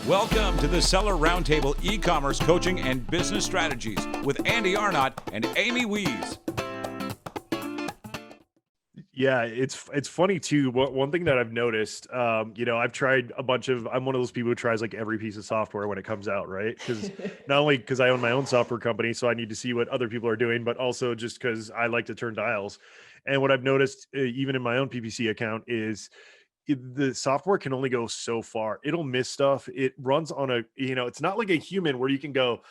Welcome to the Seller Roundtable e-commerce coaching and business strategies with Andy Arnott and Amy Wees. Yeah, it's funny too. One thing that I've noticed, I've tried a bunch of, I'm one of those people who tries like every piece of software when it comes out, right? Because not only because I own my own software company, so I need to see what other people are doing, but also just because I like to turn dials. And what I've noticed, even in my own PPC account, is the software can only go so far. It'll miss stuff. It runs on it's not like a human where you can go,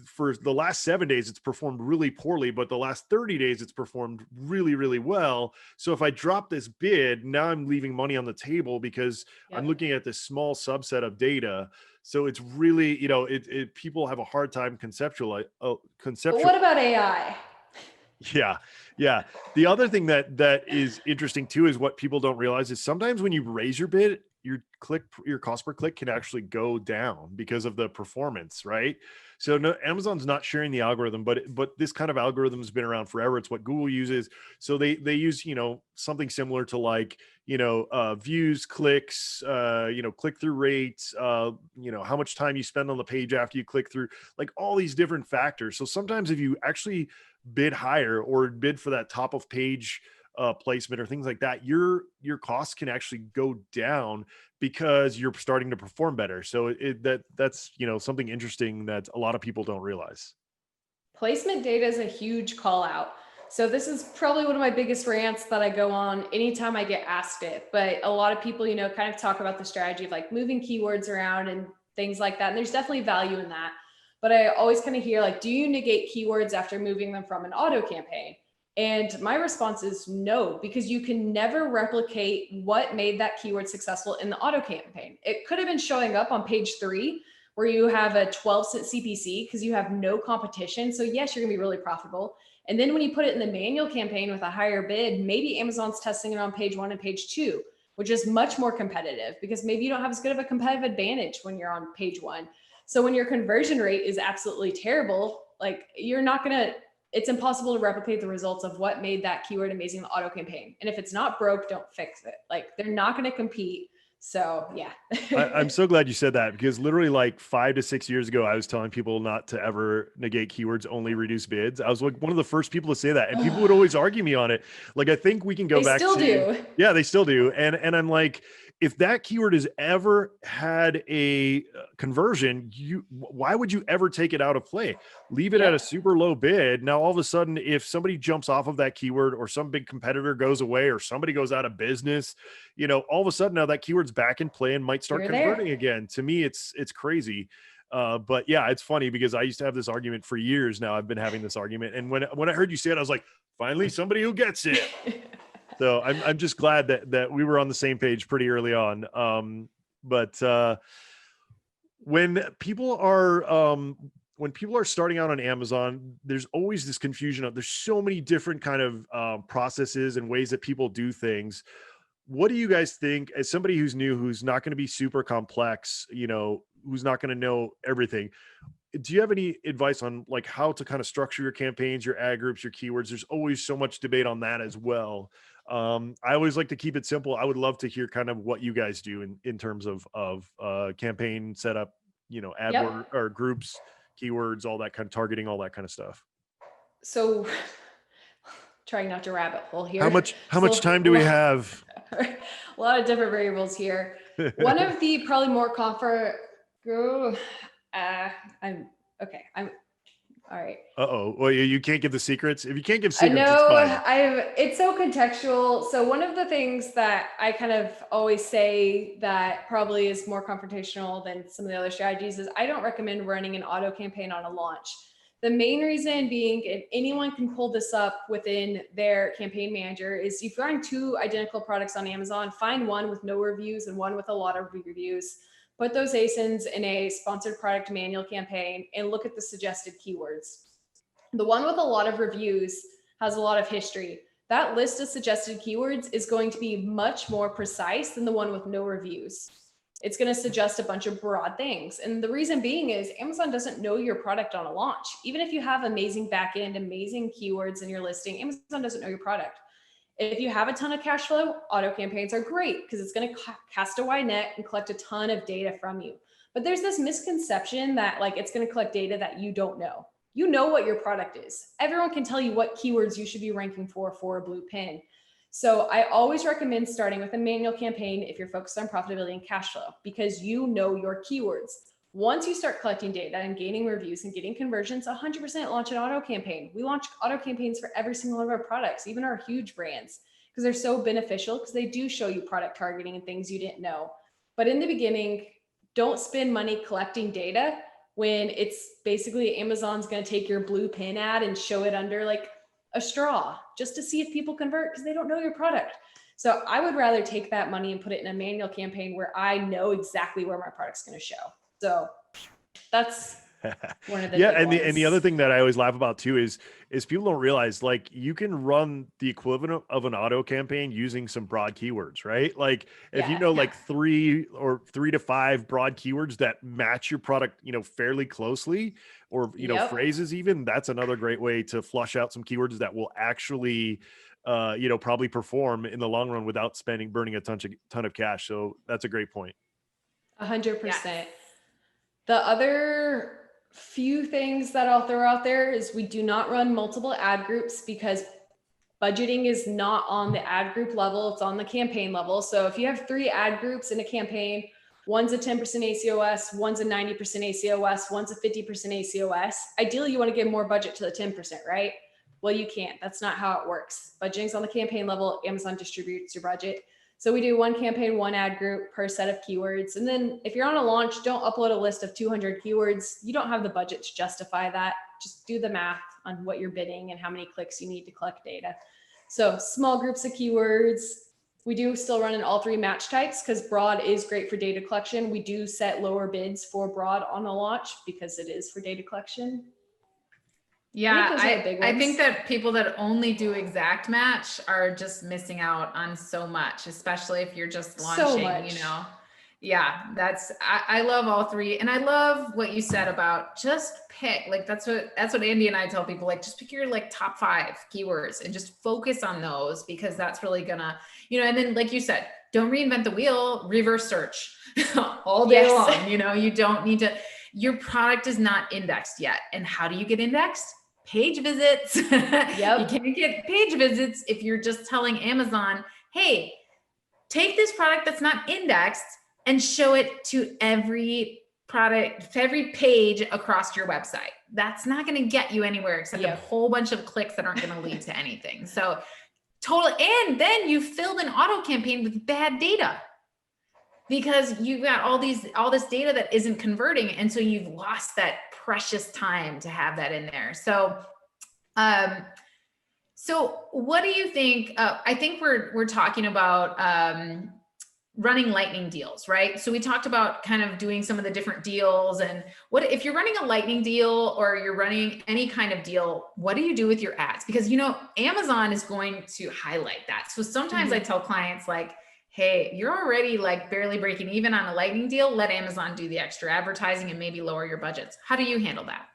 for the last 7 days, it's performed really poorly, but the last 30 days, it's performed really, really well. So if I drop this bid, now I'm leaving money on the table because I'm looking at this small subset of data. So it's really, people have a hard time conceptual. But what about AI? Yeah. The other thing that is interesting too is what people don't realize is sometimes when you raise your bid, your cost per click can actually go down because of the performance, right? So no, Amazon's not sharing the algorithm, but this kind of algorithm has been around forever. It's what Google uses. So they use, something similar to like, views, clicks, click-through rates, how much time you spend on the page after you click through, like all these different factors. So sometimes if you actually bid higher or bid for that top of page placement or things like that, your costs can actually go down because you're starting to perform better. So that's something interesting that a lot of people don't realize. Placement data is a huge call out. So this is probably one of my biggest rants that I go on anytime I get asked it. But a lot of people, kind of talk about the strategy of like moving keywords around and things like that. And there's definitely value in that. But I always kind of hear like, do you negate keywords after moving them from an auto campaign? And my response is no, because you can never replicate what made that keyword successful in the auto campaign. It could have been showing up on page 3 where you have a 12-cent CPC because you have no competition. So yes, you're gonna be really profitable. And then when you put it in the manual campaign with a higher bid, maybe Amazon's testing it on page 1 and page 2, which is much more competitive because maybe you don't have as good of a competitive advantage when you're on page 1. So when your conversion rate is absolutely terrible, like it's impossible to replicate the results of what made that keyword amazing in the auto campaign. And if it's not broke, don't fix it. Like they're not going to compete. So yeah. I'm so glad you said that because literally like 5 to 6 years ago, I was telling people not to ever negate keywords, only reduce bids. I was like one of the first people to say that, and people would always argue me on it. Like, I think we can go back to, do. Yeah, they still do. And I'm like, if that keyword has ever had a conversion, why would you ever take it out of play? Leave it at a super low bid. Now, all of a sudden, if somebody jumps off of that keyword or some big competitor goes away or somebody goes out of business, all of a sudden now that keyword's back in play and might start converting again. To me, it's crazy. But yeah, it's funny because I used to have this argument for years now. I've been having this argument. And when I heard you say it, I was like, finally, somebody who gets it. So I'm just glad that we were on the same page pretty early on. But when people are starting out on Amazon, there's always this confusion of there's so many different kind of processes and ways that people do things. What do you guys think, as somebody who's new, who's not going to be super complex, who's not going to know everything? Do you have any advice on like how to kind of structure your campaigns, your ad groups, your keywords? There's always so much debate on that as well. I always like to keep it simple. I would love to hear kind of what you guys do in terms of campaign setup, ad word or groups, keywords, all that kind of targeting, all that kind of stuff. So trying not to rabbit hole here. How much time do we have? A lot of different variables here. One of the probably more I'm all right. Well, you can't give the secrets. If you can't give secrets, I know, it's fine. It's so contextual. So one of the things that I kind of always say that probably is more confrontational than some of the other strategies is I don't recommend running an auto campaign on a launch. The main reason being, and anyone can pull this up within their campaign manager, is if you find 2 identical products on Amazon, find one with no reviews and one with a lot of reviews. Put those ASINs in a sponsored product manual campaign and look at the suggested keywords. The one with a lot of reviews has a lot of history. That list of suggested keywords is going to be much more precise than the one with no reviews. It's going to suggest a bunch of broad things. And the reason being is Amazon doesn't know your product on a launch. Even if you have amazing backend, amazing keywords in your listing, Amazon doesn't know your product. If you have a ton of cash flow, auto campaigns are great because it's going to cast a wide net and collect a ton of data from you. But there's this misconception that like it's going to collect data that you don't know. You know what your product is. Everyone can tell you what keywords you should be ranking for a blue pin. So I always recommend starting with a manual campaign if you're focused on profitability and cash flow, because you know your keywords. Once you start collecting data and gaining reviews and getting conversions, 100% launch an auto campaign. We launch auto campaigns for every single one of our products, even our huge brands, because they're so beneficial because they do show you product targeting and things you didn't know. But in the beginning, don't spend money collecting data when it's basically Amazon's going to take your blue pin ad and show it under like a straw just to see if people convert because they don't know your product. So I would rather take that money and put it in a manual campaign where I know exactly where my product's going to show. So that's one of the yeah, big and the other ones. thing that I always laugh about too is people don't realize like you can run the equivalent of an auto campaign using some broad keywords, right? Like if you Yeah. know like 3 to 5 broad keywords that match your product, fairly closely, or Yep. phrases even, that's another great way to flush out some keywords that will actually probably perform in the long run without burning a ton of cash. So that's a great point. 100%. The other few things that I'll throw out there is we do not run multiple ad groups because budgeting is not on the ad group level, it's on the campaign level. So if you have 3 ad groups in a campaign, one's a 10% ACOS, one's a 90% ACOS, one's a 50% ACOS. Ideally, you want to give more budget to the 10%, right? Well, you can't. That's not how it works. Budgeting's on the campaign level. Amazon distributes your budget. So we do one campaign, one ad group per set of keywords. And then if you're on a launch, don't upload a list of 200 keywords. You don't have the budget to justify that. Just do the math on what you're bidding and how many clicks you need to collect data. So small groups of keywords. We do still run in all 3 match types because broad is great for data collection. We do set lower bids for broad on a launch because it is for data collection. Yeah, I think that people that only do exact match are just missing out on so much, especially if you're just launching, Yeah, I love all 3. And I love what you said about just pick, like, that's what Andy and I tell people, like, just pick your like top 5 keywords and just focus on those, because that's really gonna, and then like you said, don't reinvent the wheel, reverse search all day long. You don't need to, your product is not indexed yet. And how do you get indexed? Page visits. Yep. You can't get page visits if you're just telling Amazon, hey, take this product that's not indexed and show it to every product, to every page across your website. That's not going to get you anywhere except a whole bunch of clicks that aren't going to lead to anything. So totally. And then you filled an auto campaign with bad data because you've got all this data that isn't converting. And so you've lost that precious time to have that in there. So, so what do you think? I think we're talking about, running lightning deals, right? So we talked about kind of doing some of the different deals, and what if you're running a lightning deal or you're running any kind of deal, what do you do with your ads? Because, Amazon is going to highlight that. So sometimes I tell clients like, hey, you're already like barely breaking even on a lightning deal. Let Amazon do the extra advertising and maybe lower your budgets. How do you handle that?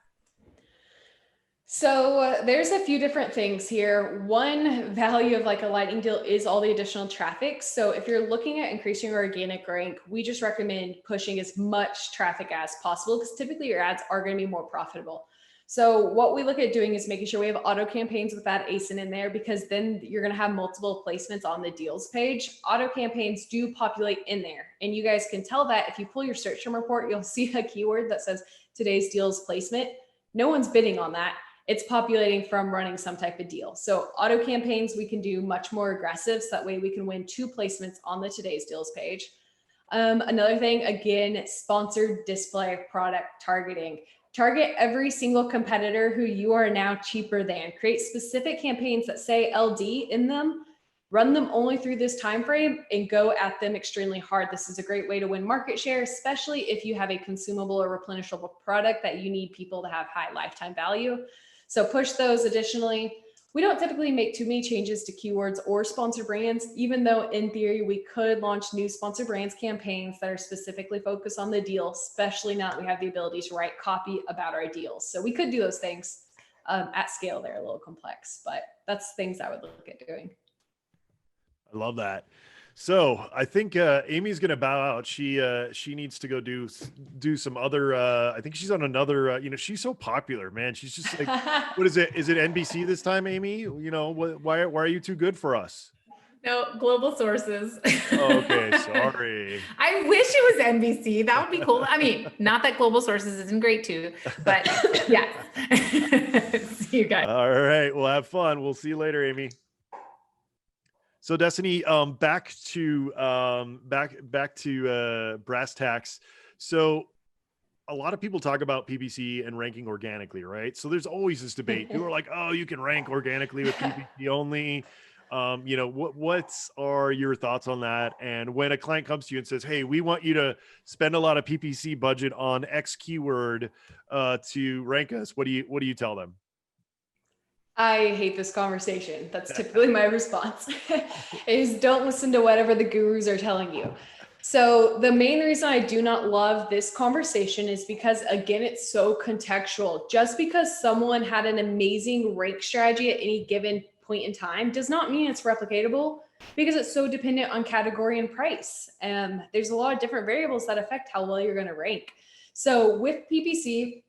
So there's a few different things here. One value of like a lightning deal is all the additional traffic. So if you're looking at increasing your organic rank, we just recommend pushing as much traffic as possible because typically your ads are going to be more profitable. So what we look at doing is making sure we have auto campaigns with that ASIN in there, because then you're going to have multiple placements on the deals page. Auto campaigns do populate in there, and you guys can tell that if you pull your search term report, you'll see a keyword that says today's deals placement. No one's bidding on that. It's populating from running some type of deal. So auto campaigns, we can do much more aggressive. So that way we can win 2 placements on the today's deals page. Another thing, again, sponsored display product targeting. Target every single competitor who you are now cheaper than. Create specific campaigns that say LD in them. Run them only through this time frame and go at them extremely hard. This is a great way to win market share, especially if you have a consumable or replenishable product that you need people to have high lifetime value. So push those. Additionally, we don't typically make too many changes to keywords or sponsor brands, even though in theory we could launch new sponsor brands campaigns that are specifically focused on the deal, especially now that we have the ability to write copy about our deals. So we could do those things at scale. They're a little complex, but that's things I would look at doing. I love that. So I think Amy's gonna bow out. She needs to go do some other. I think she's on another. She's so popular, man. She's just like, what is it? Is it NBC this time, Amy? Why are you too good for us? No, global sources. Oh, okay, sorry. I wish it was NBC. That would be cool. I mean, not that global sources isn't great too, but yes. See you guys. All right, we'll have fun. We'll see you later, Amy. So Destaney, back to brass tacks. So a lot of people talk about PPC and ranking organically, right? So there's always this debate. People are like, oh, you can rank organically with PPC only. What are your thoughts on that? And when a client comes to you and says, hey, we want you to spend a lot of PPC budget on X keyword to rank us, what do you tell them? I hate this conversation. That's typically my response is don't listen to whatever the gurus are telling you. So the main reason I do not love this conversation is because, again, it's so contextual. Just because someone had an amazing rank strategy at any given point in time does not mean it's replicatable, because it's so dependent on category and price. And there's a lot of different variables that affect how well you're going to rank. So with PPC,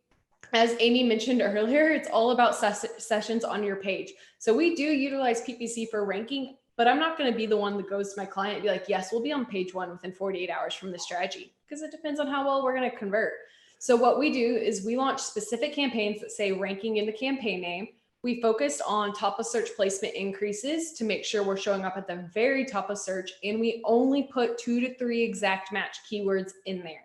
as Amy mentioned earlier, it's all about sessions on your page. So we do utilize PPC for ranking, but I'm not going to be the one that goes to my client and be like, yes, we'll be on page 1 within 48 hours from the strategy, because it depends on how well we're going to convert. So what we do is we launch specific campaigns that say ranking in the campaign name. We focused on top of search placement increases to make sure we're showing up at the very top of search. And we only put 2 to 3 exact match keywords in there.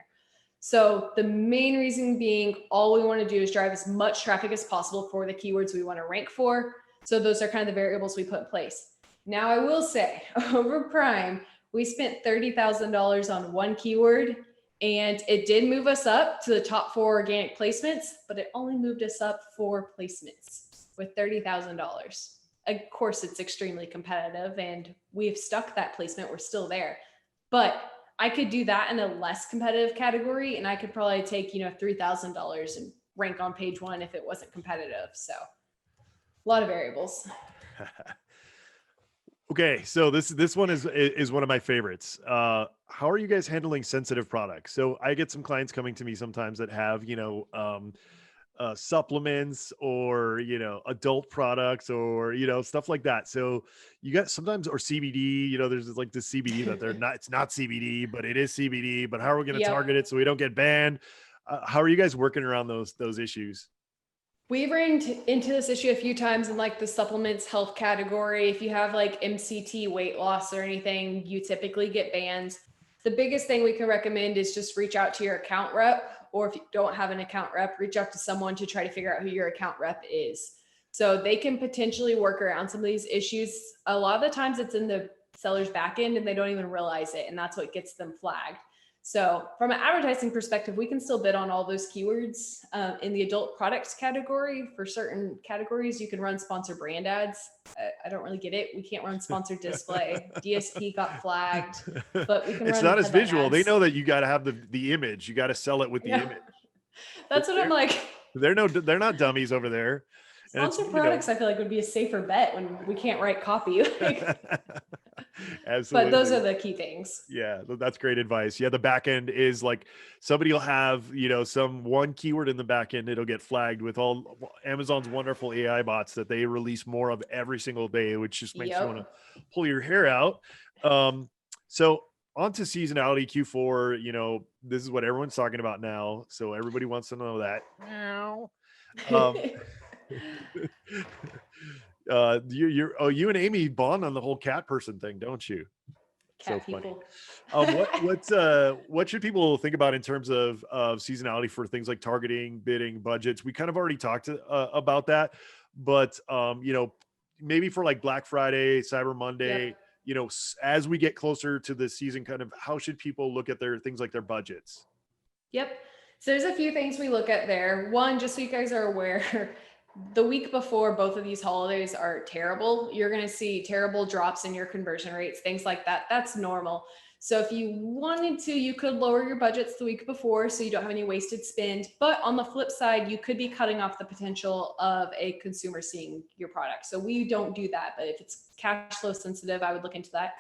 So the main reason being, all we want to do is drive as much traffic as possible for the keywords we want to rank for. So those are kind of the variables we put in place. Now I will say, over Prime, we spent $30,000 on one keyword, and it did move us up to the top 4 organic placements, but it only moved us up 4 placements with $30,000. Of course, it's extremely competitive, and we've stuck that placement. We're still there, but I could do that in a less competitive category, and I could probably take, $3,000 and rank on page 1 if it wasn't competitive. So a lot of variables. Okay, so this one is one of my favorites. How are you guys handling sensitive products? So I get some clients coming to me sometimes that have, supplements or, adult products or, stuff like that. So you got sometimes, or CBD, there's like this CBD that it's not CBD, but it is CBD, but how are we going to target it so we don't get banned? How are you guys working around those issues? We've ran into this issue a few times in like the supplements health category. If you have like MCT weight loss or anything, you typically get bans. The biggest thing we can recommend is just reach out to your account rep, or if you don't have an account rep, reach out to someone to try to figure out who your account rep is. So they can potentially work around some of these issues. A lot of the times it's in the seller's back end and they don't even realize it. And that's what gets them flagged. So from an advertising perspective, we can still bid on all those keywords. In the adult products category, for certain categories, you can run sponsor brand ads. I don't really get it. We can't run sponsored display. DSP got flagged, but we can it's run not as visual. ads. They know that you got to have the image. You got to sell it with the image. That's what I'm like. They're not dummies over there. Sponsored products, I feel like would be a safer bet when we can't write copy. Absolutely. But those are the key things. Yeah, that's great advice. Yeah, the back end is like somebody will have, some one keyword in the back end. It'll get flagged with all Amazon's wonderful AI bots that they release more of every single day, which just makes you want to pull your hair out. So on to seasonality, Q4, this is what everyone's talking about now. So everybody wants to know that. You and Amy bond on the whole cat person thing, don't you? Cat so people. Funny. What should people think about in terms of seasonality for things like targeting, bidding, budgets? We kind of already talked about that, but maybe for like Black Friday, Cyber Monday, as we get closer to the season, kind of how should people look at their things like their budgets? Yep. So there's a few things we look at there. One, just so you guys are aware, the week before both of these holidays are terrible. You're going to see terrible drops in your conversion rates, things like that. That's normal. So if you wanted to, you could lower your budgets the week before so you don't have any wasted spend. But on the flip side, you could be cutting off the potential of a consumer seeing your product. So we don't do that. But if it's cash flow sensitive, I would look into that.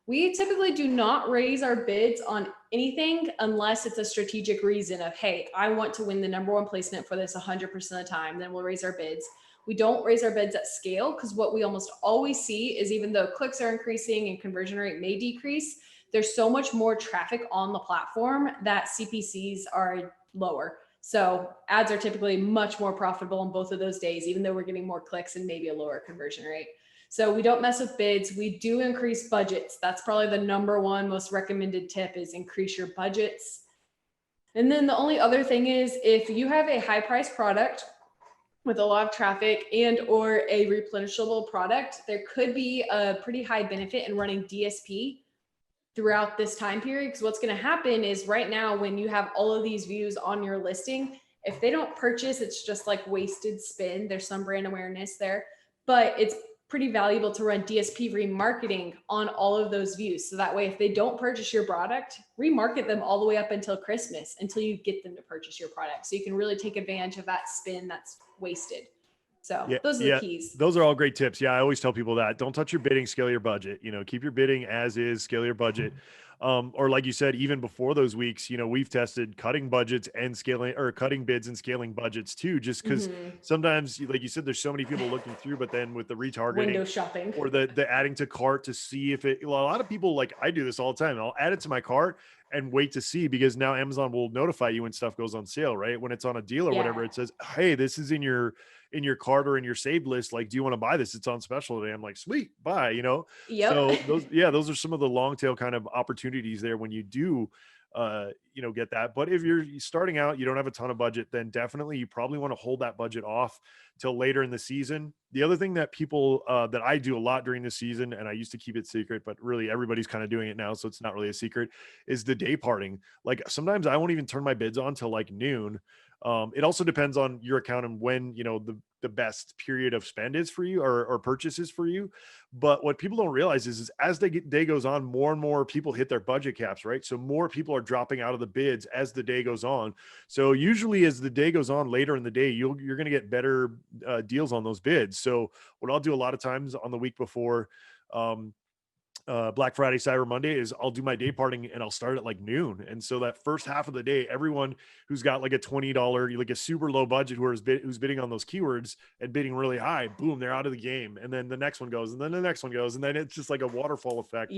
We typically do not raise our bids on anything unless it's a strategic reason of, hey, I want to win the number one placement for this 100% of the time. Then we'll raise our bids. We don't raise our bids at scale because what we almost always see is even though clicks are increasing and conversion rate may decrease, there's so much more traffic on the platform that CPCs are lower. So ads are typically much more profitable on both of those days, even though we're getting more clicks and maybe a lower conversion rate. So we don't mess with bids. We do increase budgets. That's probably the number one most recommended tip is increase your budgets. And then the only other thing is if you have a high price product with a lot of traffic and or a replenishable product, there could be a pretty high benefit in running DSP throughout this time period. Because what's going to happen is right now, when you have all of these views on your listing, if they don't purchase, it's just like wasted spend. There's some brand awareness there, but it's pretty valuable to run DSP remarketing on all of those views. So that way, if they don't purchase your product, remarket them all the way up until Christmas until you get them to purchase your product. So you can really take advantage of that spend that's wasted. So those are the keys. Those are all great tips. Yeah. I always tell people that don't touch your bidding, scale your budget, keep your bidding as is, scale your budget. Or like you said, even before those weeks, we've tested cutting budgets and scaling or cutting bids and scaling budgets too, just because sometimes, like you said, there's so many people looking through, but then with the retargeting window shopping or the adding to cart to see if a lot of people, like I do this all the time. I'll add it to my cart and wait to see, because now Amazon will notify you when stuff goes on sale, right? When it's on a deal or whatever, it says, hey, this is in your cart or in your saved list. Like, do you want to buy this? It's on special today. I'm like, sweet, buy, So those are some of the long tail kind of opportunities there when you do, get that. But if you're starting out, you don't have a ton of budget, then definitely you probably want to hold that budget off till later in the season. The other thing that people, that I do a lot during the season, and I used to keep it secret, but really everybody's kind of doing it now, so it's not really a secret, is the day parting. Like sometimes I won't even turn my bids on till like noon. It also depends on your account and when, the best period of spend is for you or purchases for you. But what people don't realize is as the day goes on, more and more people hit their budget caps, right? So more people are dropping out of the bids as the day goes on. So usually as the day goes on later in the day, you're going to get better deals on those bids. So what I'll do a lot of times on the week before, Black Friday, Cyber Monday is I'll do my day parting and I'll start at like noon. And so that first half of the day, everyone who's got like a $20, like a super low budget, who's bidding on those keywords and bidding really high, boom, they're out of the game. And then the next one goes, and then the next one goes. And then it's just like a waterfall effect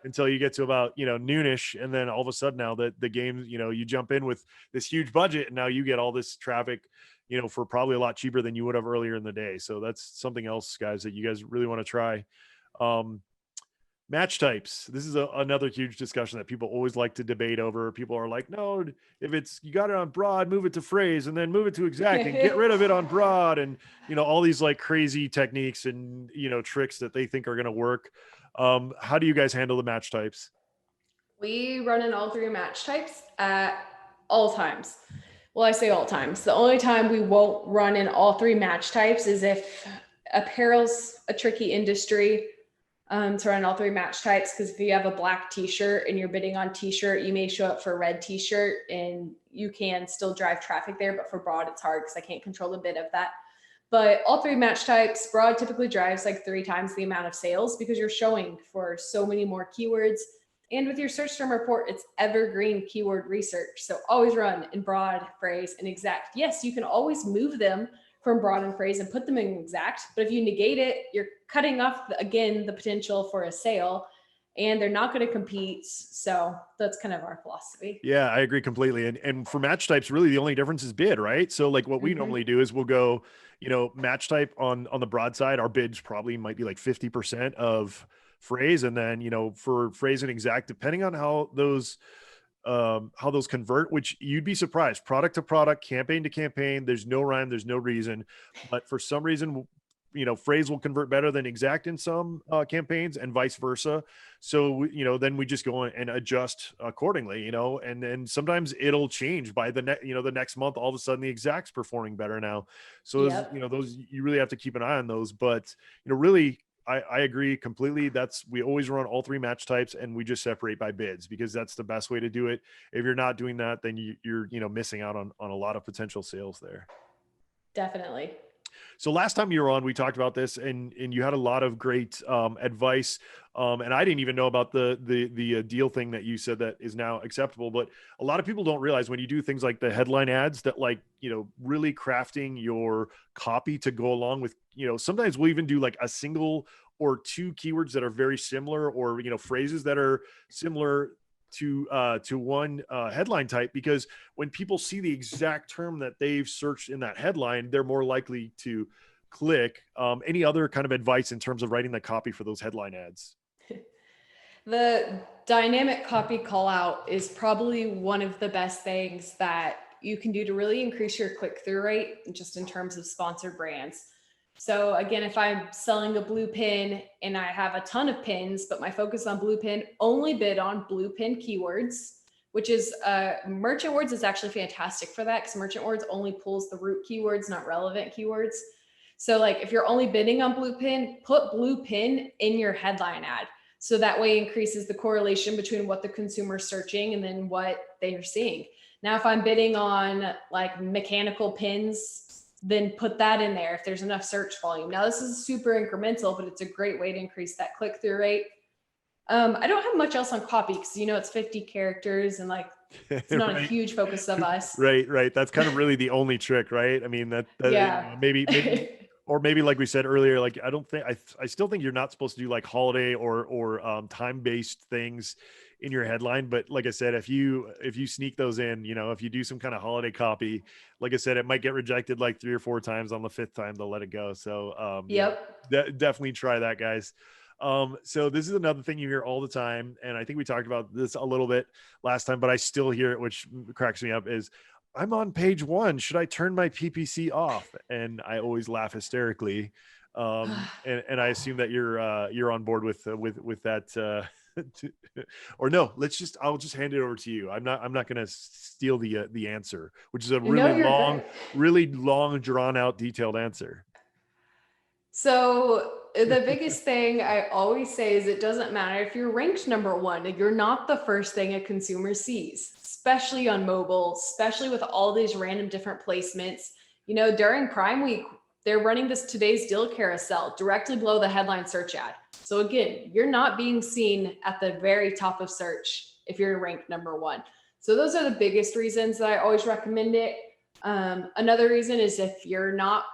until you get to about, noonish. And then all of a sudden now that the game, you jump in with this huge budget and now you get all this traffic, for probably a lot cheaper than you would have earlier in the day. So that's something else, guys, that you guys really want to try. Match types. This is another huge discussion that people always like to debate over. People are like, no, if you got it on broad, move it to phrase and then move it to exact and get rid of it on broad. And, all these like crazy techniques and, tricks that they think are going to work. How do you guys handle the match types? We run in all three match types at all times. Well, I say all times. The only time we won't run in all three match types is if apparel's a tricky industry to run all three match types. Because if you have a black t-shirt and you're bidding on t-shirt, you may show up for a red t-shirt and you can still drive traffic there. But for broad, it's hard because I can't control the bid of that. But all three match types, broad typically drives like 3 times the amount of sales because you're showing for so many more keywords. And with your search term report, it's evergreen keyword research. So always run in broad, phrase, and exact. Yes, you can always move them from broad and phrase and put them in exact. But if you negate it, you're cutting off, again, the potential for a sale, and they're not going to compete. So that's kind of our philosophy. Yeah, I agree completely. And for match types, really the only difference is bid, right? So like what we normally do is we'll go, match type on the broad side, our bids probably might be like 50% of phrase. And then, for phrase and exact, depending on how those convert, which you'd be surprised, product to product, campaign to campaign, there's no rhyme, there's no reason, but for some reason, phrase will convert better than exact in some campaigns and vice versa. So, then we just go and adjust accordingly, and then sometimes it'll change by the next month, all of a sudden the exact's performing better now. So those, you really have to keep an eye on those, but really I agree completely. We always run all 3 match types, and we just separate by bids, because that's the best way to do it. If you're not doing that, then you're missing out on a lot of potential sales there. Definitely. So last time you were on, we talked about this, and you had a lot of great advice. And I didn't even know about the deal thing that you said that is now acceptable. But a lot of people don't realize when you do things like the headline ads that, like, really crafting your copy to go along with, sometimes we'll even do like a single or 2 keywords that are very similar, or, phrases that are similar to one headline type, because when people see the exact term that they've searched in that headline, they're more likely to click. Any other kind of advice in terms of writing the copy for those headline ads? The dynamic copy call out is probably one of the best things that you can do to really increase your click-through rate, just in terms of sponsored brands. So again, if I'm selling a blue pin and I have a ton of pins, but my focus on blue pin, only bid on blue pin keywords, which is Merchant Words is actually fantastic for that, because Merchant Words only pulls the root keywords, not relevant keywords. So like if you're only bidding on blue pin, put blue pin in your headline ad. So that way increases the correlation between what the consumer's searching and then what they are seeing. Now, if I'm bidding on like mechanical pins, then put that in there if there's enough search volume. Now, this is super incremental, but it's a great way to increase that click-through rate. I don't have much else on copy, because it's 50 characters, and like it's not a huge focus of us. Right. That's kind of really the only trick, right? I mean, that yeah. maybe or maybe like we said earlier, like I still think you're not supposed to do like holiday or time-based things in your headline. But like I said, if you sneak those in, if you do some kind of holiday copy, like I said, it might get rejected like 3 or 4 times. On the 5th time, they'll let it go. So yep. Definitely try that, guys. So this is another thing you hear all the time, and I think we talked about this a little bit last time, but I still hear it, which cracks me up, is I'm on page 1. Should I turn my PPC off? And I always laugh hysterically. And I assume that you're on board with that. Or no, I'll just hand it over to you. I'm not going to steal the answer, which is a really long, drawn out, detailed answer. So the biggest thing I always say is it doesn't matter if you're ranked number 1, you're not the first thing a consumer sees, especially on mobile, especially with all these random different placements. During Prime Week, they're running this today's deal carousel directly below the headline search ad. So again, you're not being seen at the very top of search if you're ranked number 1. So those are the biggest reasons that I always recommend it. Another reason is if you're not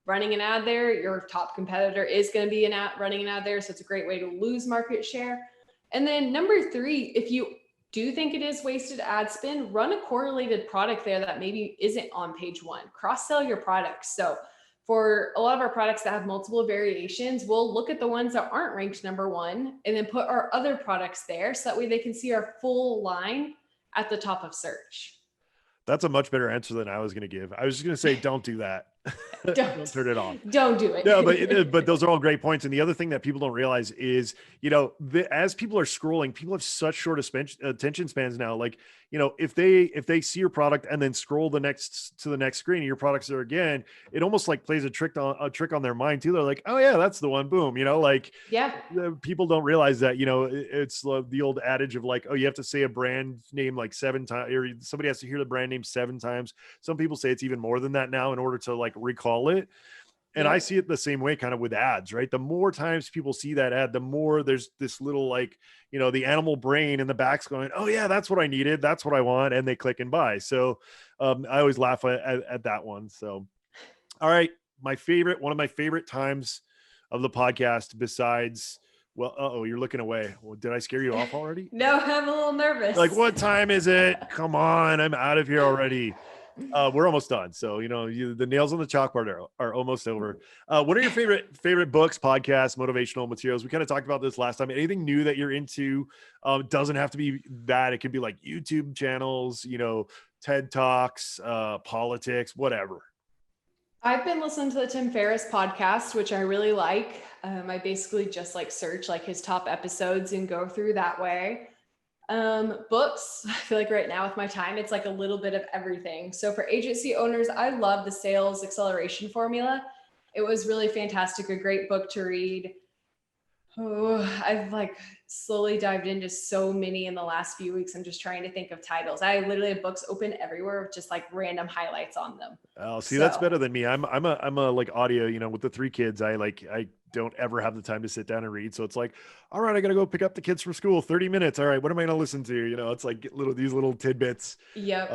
running an ad there, your top competitor is going to be running an ad there. So it's a great way to lose market share. And then number 3, if you do think it is wasted ad spend, run a correlated product there that maybe isn't on page 1. Cross-sell your products. So for a lot of our products that have multiple variations, we'll look at the ones that aren't ranked number 1 and then put our other products there, so that way they can see our full line at the top of search. That's a much better answer than I was going to give. I was just going to say, don't do that. Don't turn it off. Don't do it. No, but those are all great points. And the other thing that people don't realize is, as people are scrolling, people have such short attention spans now. Like, if they see your product and then scroll to the next screen and your product's there again, it almost like plays a trick on their mind too. They're like, oh yeah, that's the one. Boom. People don't realize that, it's the old adage of like, oh, you have to say a brand name like 7 times, or somebody has to hear the brand name 7 times. Some people say it's even more than that now in order to like recall it. And I see it the same way kind of with ads, right? The more times people see that ad, the more there's this little like, the animal brain in the back's going, oh yeah, that's what I needed. That's what I want. And they click and buy. So I always laugh at that one. So, all right. One of my favorite times of the podcast besides, you're looking away. Well, did I scare you off already? No, I'm a little nervous. Like, what time is it? Come on. I'm out of here already. We're almost done. So, the nails on the chalkboard are almost over. What are your favorite books, podcasts, motivational materials? We kind of talked about this last time. Anything new that you're into? Doesn't have to be that. It could be like YouTube channels, TED Talks, politics, whatever. I've been listening to the Tim Ferriss podcast, which I really like. I basically just like search like his top episodes and go through that way. Books, I feel like right now with my time, it's like a little bit of everything. So for agency owners, I love the Sales Acceleration Formula. It was really fantastic, a great book to read. Oh, I've like slowly dived into so many in the last few weeks. I'm just trying to think of titles. I literally have books open everywhere with just like random highlights on them. Oh, see, that's better than me. I'm a like audio, with the 3 kids. I don't ever have the time to sit down and read. So it's like, all right, I got to go pick up the kids from school, 30 minutes. All right, what am I going to listen to? It's like these little tidbits. Yep.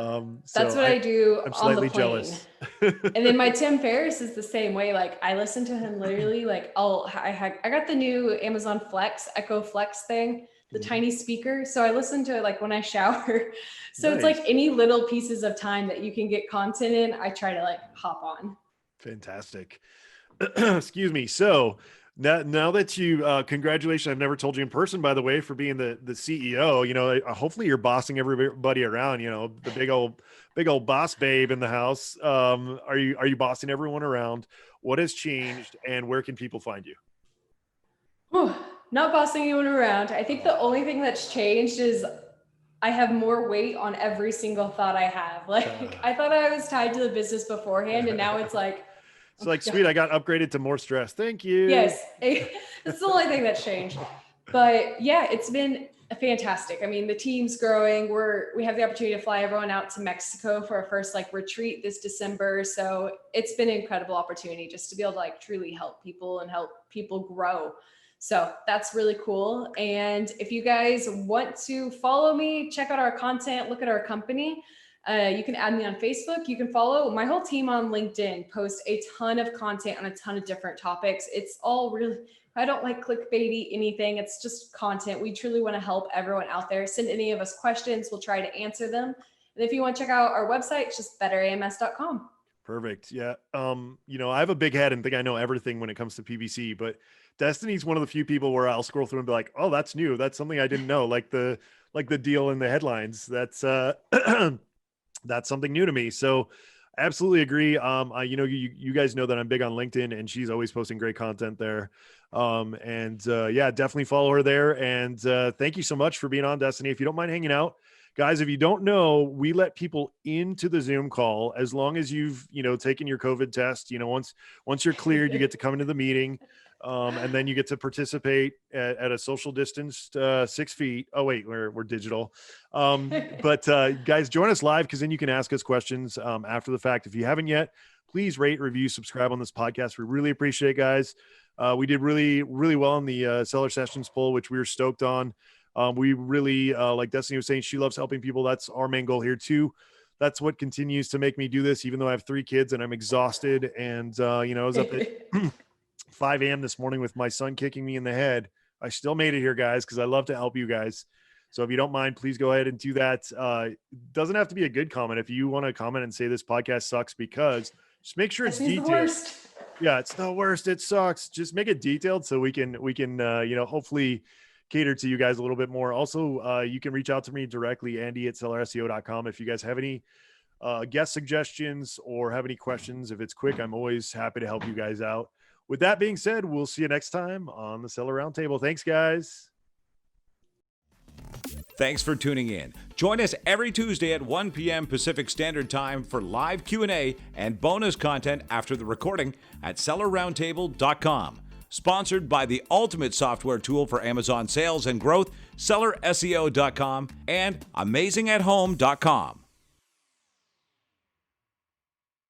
That's what I do. I'm slightly jealous. And then my Tim Ferriss is the same way. Like I listen to him literally like I got the new Amazon Flex, Echo Flex thing, the tiny speaker. So I listen to it like when I shower. So Nice. It's like any little pieces of time that you can get content in, I try to like hop on. Fantastic. Excuse me. So now that you, congratulations. I've never told you in person, by the way, for being the CEO, hopefully you're bossing everybody around, the big old boss babe in the house. Are you bossing everyone around? What has changed and where can people find you? Whew, not bossing anyone around. I think the only thing that's changed is I have more weight on every single thought I have. Like I thought I was tied to the business beforehand, and now it's like, it's like, sweet, I got upgraded to more stress. Thank you. Yes, that's the only thing that's changed. But yeah, it's been fantastic. I mean, the team's growing. We have the opportunity to fly everyone out to Mexico for our first like retreat this December. So it's been an incredible opportunity just to be able to like truly help people and help people grow. So that's really cool. And if you guys want to follow me, check out our content, look at our company. You can add me on Facebook. You can follow my whole team on LinkedIn, post a ton of content on a ton of different topics. It's all really, I don't like clickbaity anything. It's just content. We truly want to help everyone out there. Send any of us questions. We'll try to answer them. And if you want to check out our website, it's just betterams.com. Perfect. Yeah. I have a big head and think I know everything when it comes to PPC, but Destiny's one of the few people where I'll scroll through and be like, oh, that's new. That's something I didn't know. Like the deal in the headlines. That's that's something new to me. So I absolutely agree. You guys know that I'm big on LinkedIn and she's always posting great content there. Definitely follow her there. And thank you so much for being on, Destiny. If you don't mind hanging out, guys, if you don't know, we let people into the Zoom call as long as you've, taken your COVID test. Once you're cleared, you get to come into the meeting. And then you get to participate at a social distance, 6 feet. Oh wait, we're digital. But guys, join us live because then you can ask us questions after the fact. If you haven't yet, please rate, review, subscribe on this podcast. We really appreciate it, guys. We did really, really well on the seller sessions poll, which we were stoked on. We really, like Destiny was saying, she loves helping people. That's our main goal here too. That's what continues to make me do this, even though I have 3 kids and I'm exhausted. And, I was up at 5 a.m. this morning with my son kicking me in the head. I still made it here, guys, because I love to help you guys. So if you don't mind, please go ahead and do that. Doesn't have to be a good comment. If you want to comment and say this podcast sucks, because just make sure it's detailed. Yeah, it's the worst. It sucks. Just make it detailed so we can hopefully cater to you guys a little bit more. Also, you can reach out to me directly, Andy@sellerseo.com. If you guys have any guest suggestions or have any questions, if it's quick, I'm always happy to help you guys out. With that being said, we'll see you next time on the Seller Roundtable. Thanks, guys. Thanks for tuning in. Join us every Tuesday at 1 p.m. Pacific Standard Time for live Q&A and bonus content after the recording at sellerroundtable.com. Sponsored by the ultimate software tool for Amazon sales and growth, sellerseo.com and amazingathome.com.